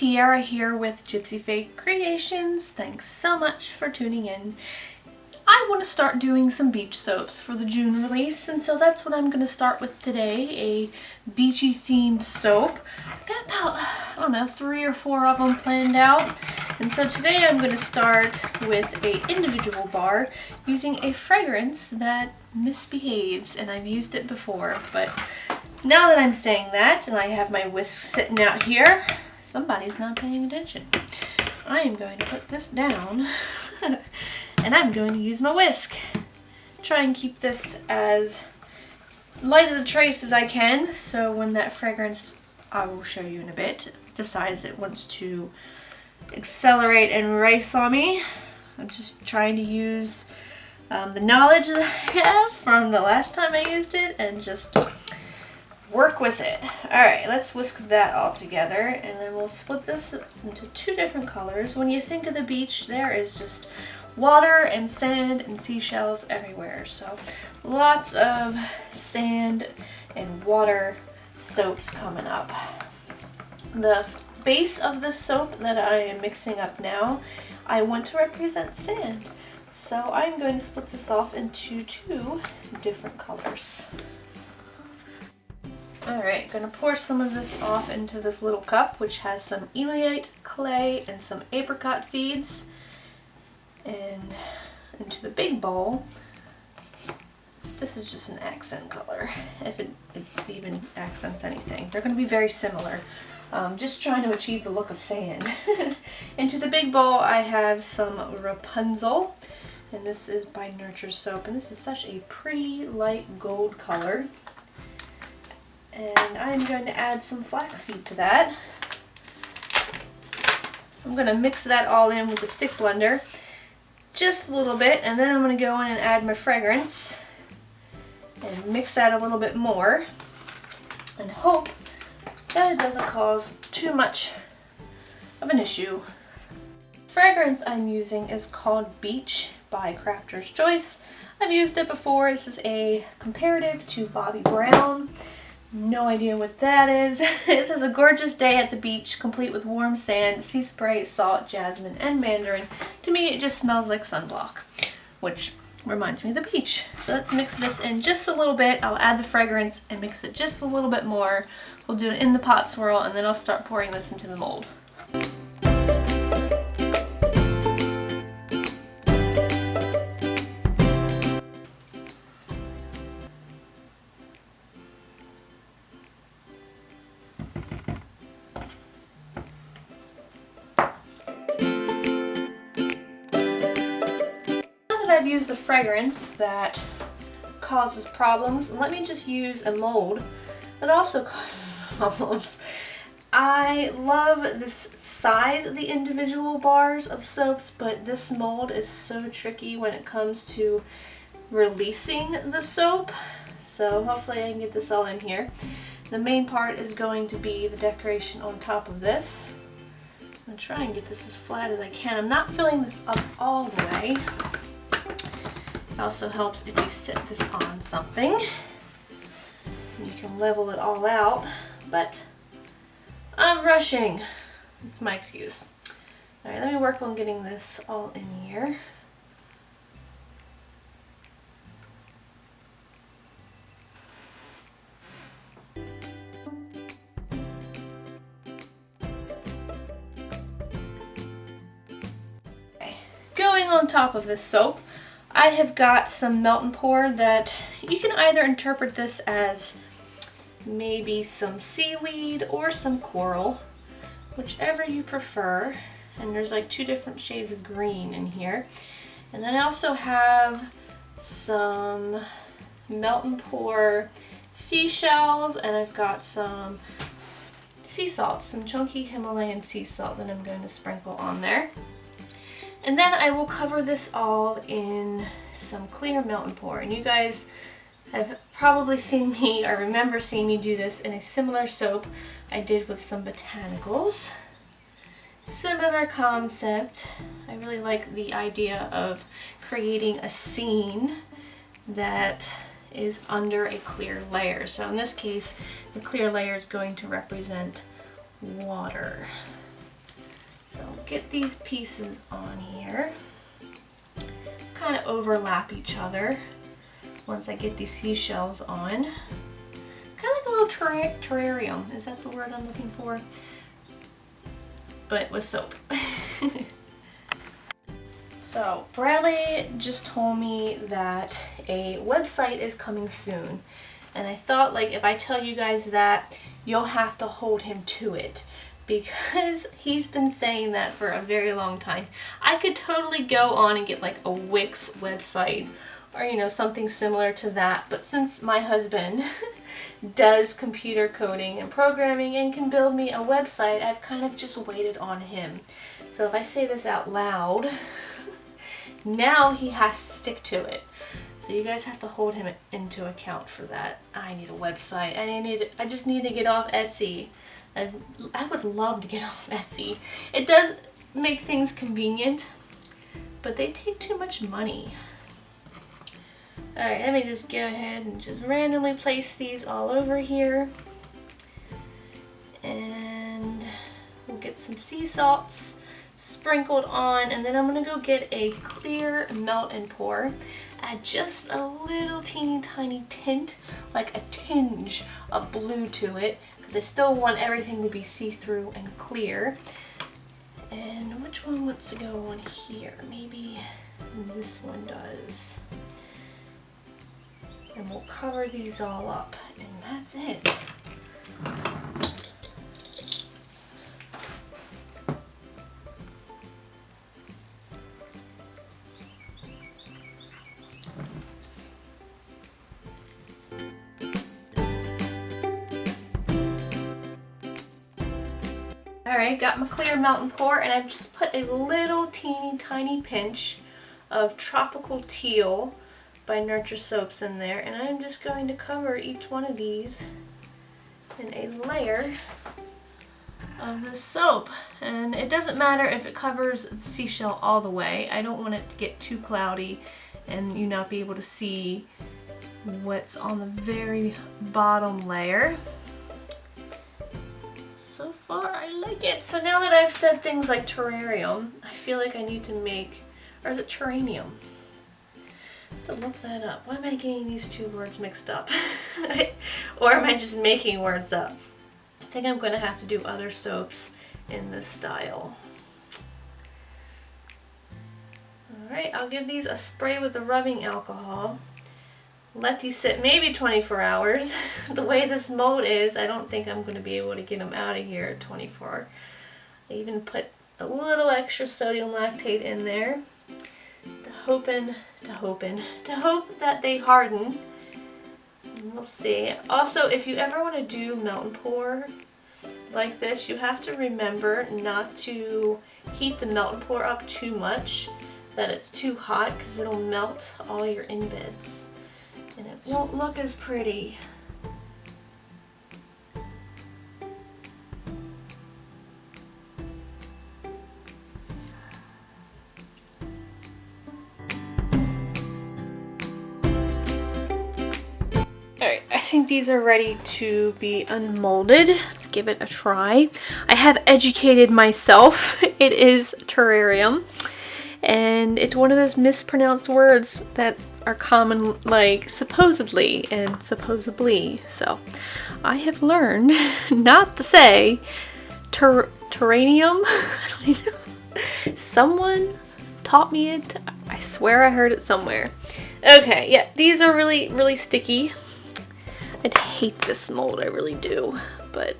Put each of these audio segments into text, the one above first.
Tiara here with Gypsyfae Creations. Thanks so much for tuning in. I want to start doing some beach soaps for the June release, and so that's what I'm going to start with today, a beachy themed soap. I've got about, I don't know, 3 or 4 of them planned out. And so today I'm going to start with an individual bar using a fragrance that misbehaves, and I've used it before, but now that I'm saying that and I have my whisk sitting out here, somebody's not paying attention. I am going to put this down and I'm going to use my whisk. Try and keep this as light as a trace as I can, so when that fragrance, I will show you in a bit, decides it wants to accelerate and race on me, I'm just trying to use the knowledge that I have from the last time I used it and just work with it. Alright, let's whisk that all together and then we'll split this into 2 different colors. When you think of the beach, there is just water and sand and seashells everywhere. So lots of sand and water soaps coming up. The base of this soap that I am mixing up now, I want to represent sand. So I'm going to split this off into 2 different colors. Alright, going to pour some of this off into this little cup, which has some Eliite clay and some apricot seeds. And into the big bowl, this is just an accent color, if it even accents anything. They're going to be very similar. Just trying to achieve the look of sand. Into the big bowl I have some Rapunzel, and this is by Nurture Soap, and this is such a pretty light gold color. And I'm going to add some flaxseed to that. I'm going to mix that all in with the stick blender just a little bit, and then I'm going to go in and add my fragrance and mix that a little bit more and hope that it doesn't cause too much of an issue. The fragrance I'm using is called Beach by Crafter's Choice. I've used it before. This is a comparative to Bobbi Brown. No idea what that is. This is a gorgeous day at the beach, complete with warm sand, sea spray, salt, jasmine, and mandarin. To me, it just smells like sunblock, which reminds me of the beach. So let's mix this in just a little bit. I'll add the fragrance and mix it just a little bit more. We'll do it in the pot swirl, and then I'll start pouring this into the mold. I've used a fragrance that causes problems. Let me just use a mold that also causes problems. I love this size of the individual bars of soaps, but this mold is so tricky when it comes to releasing the soap. So hopefully I can get this all in here. The main part is going to be the decoration on top of this. I'm going to try and get this as flat as I can. I'm not filling this up all the way. It also helps if you set this on something. You can level it all out, but I'm rushing. That's my excuse. Alright, let me work on getting this all in here. Okay. Going on top of this soap, I have got some melt and pour that you can either interpret this as maybe some seaweed or some coral, whichever you prefer. And there's like 2 different shades of green in here. And then I also have some melt and pour seashells, and I've got some sea salt, some chunky Himalayan sea salt that I'm going to sprinkle on there. And then I will cover this all in some clear melt and pour. And you guys have probably seen me, or remember seeing me do this in a similar soap I did with some botanicals. Similar concept. I really like the idea of creating a scene that is under a clear layer. So in this case, the clear layer is going to represent water. So get these pieces on here, kind of overlap each other once I get these seashells on. Kind of like a little terrarium, is that the word I'm looking for? But with soap. So Bradley just told me that a website is coming soon, and I thought, like, if I tell you guys that, you'll have to hold him to it, because he's been saying that for a very long time. I could totally go on and get like a Wix website or, you know, something similar to that, but since my husband does computer coding and programming and can build me a website, I've kind of just waited on him. So if I say this out loud, now he has to stick to it. So you guys have to hold him into account for that. I need a website. I just need to get off Etsy. I would love to get off Etsy. It does make things convenient, but they take too much money. Alright, let me just go ahead and just randomly place these all over here. And we'll get some sea salts sprinkled on, and then I'm going to go get a clear melt and pour. Add just a little teeny tiny tint, like a tinge of blue to it, because I still want everything to be see-through and clear. And which one wants to go on here? Maybe this one does. And we'll cover these all up, and that's it. Alright, got my clear melt and pour, and I've just put a little teeny tiny pinch of Tropical Teal by Nurture Soaps in there, and I'm just going to cover each one of these in a layer of this soap. And it doesn't matter if it covers the seashell all the way. I don't want it to get too cloudy and you not be able to see what's on the very bottom layer. So far I like it. So now that I've said things like terrarium, I feel like I need to make, or is it terranium? To look that up. Why am I getting these two words mixed up? Or am I just making words up? I think I'm going to have to do other soaps in this style. Alright, I'll give these a spray with the rubbing alcohol. Let these sit maybe 24 hours. The way this mold is, I don't think I'm going to be able to get them out of here at 24. I even put a little extra sodium lactate in there. To hope that they harden. We'll see. Also, if you ever want to do melt and pour like this, you have to remember not to heat the melt and pour up too much, that it's too hot, because it'll melt all your embeds and it won't look as pretty. Alright, I think these are ready to be unmolded. Let's give it a try. I have educated myself. It is terrarium, and it's one of those mispronounced words that are common, like supposedly and supposedly. So I have learned not to say terranium. Someone taught me it. I swear I heard it somewhere. Okay, yeah, these are really, really sticky. I'd hate this mold, I really do, but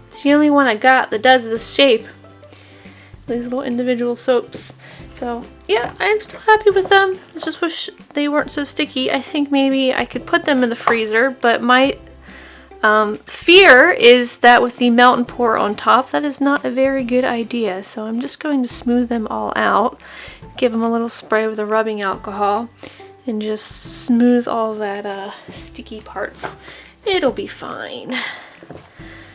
it's the only one I got that does this shape. These little individual soaps. So yeah, I'm still happy with them. I just wish they weren't so sticky. I think maybe I could put them in the freezer, but my fear is that with the melt and pour on top, that is not a very good idea. So I'm just going to smooth them all out, give them a little spray with a rubbing alcohol, and just smooth all that sticky parts. It'll be fine.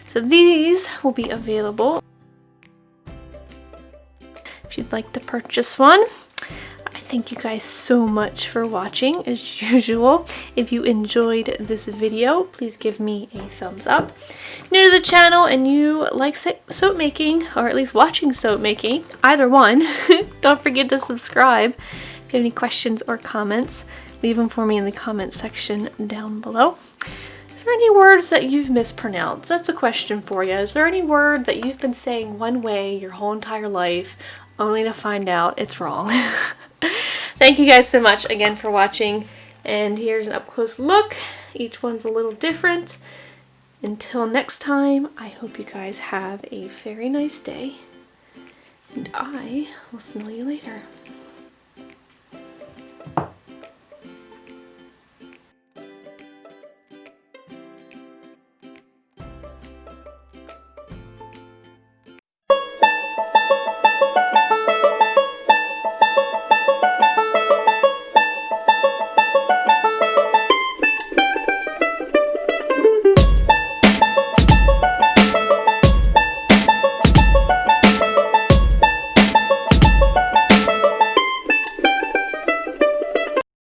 So these will be available if you'd like to purchase one. I Thank you guys so much for watching as usual. If you enjoyed this video, please give me a thumbs up. New to the channel and you like soap making, or at least watching soap making, either one, don't forget to subscribe. If you have any questions or comments, leave them for me in the comment section down below. Is there any words that you've mispronounced? That's a question for you. Is there any word that you've been saying one way your whole entire life, only to find out it's wrong? Thank you guys so much again for watching, and here's an up-close look. Each one's a little different. Until next time, I hope you guys have a very nice day, and I will see you later.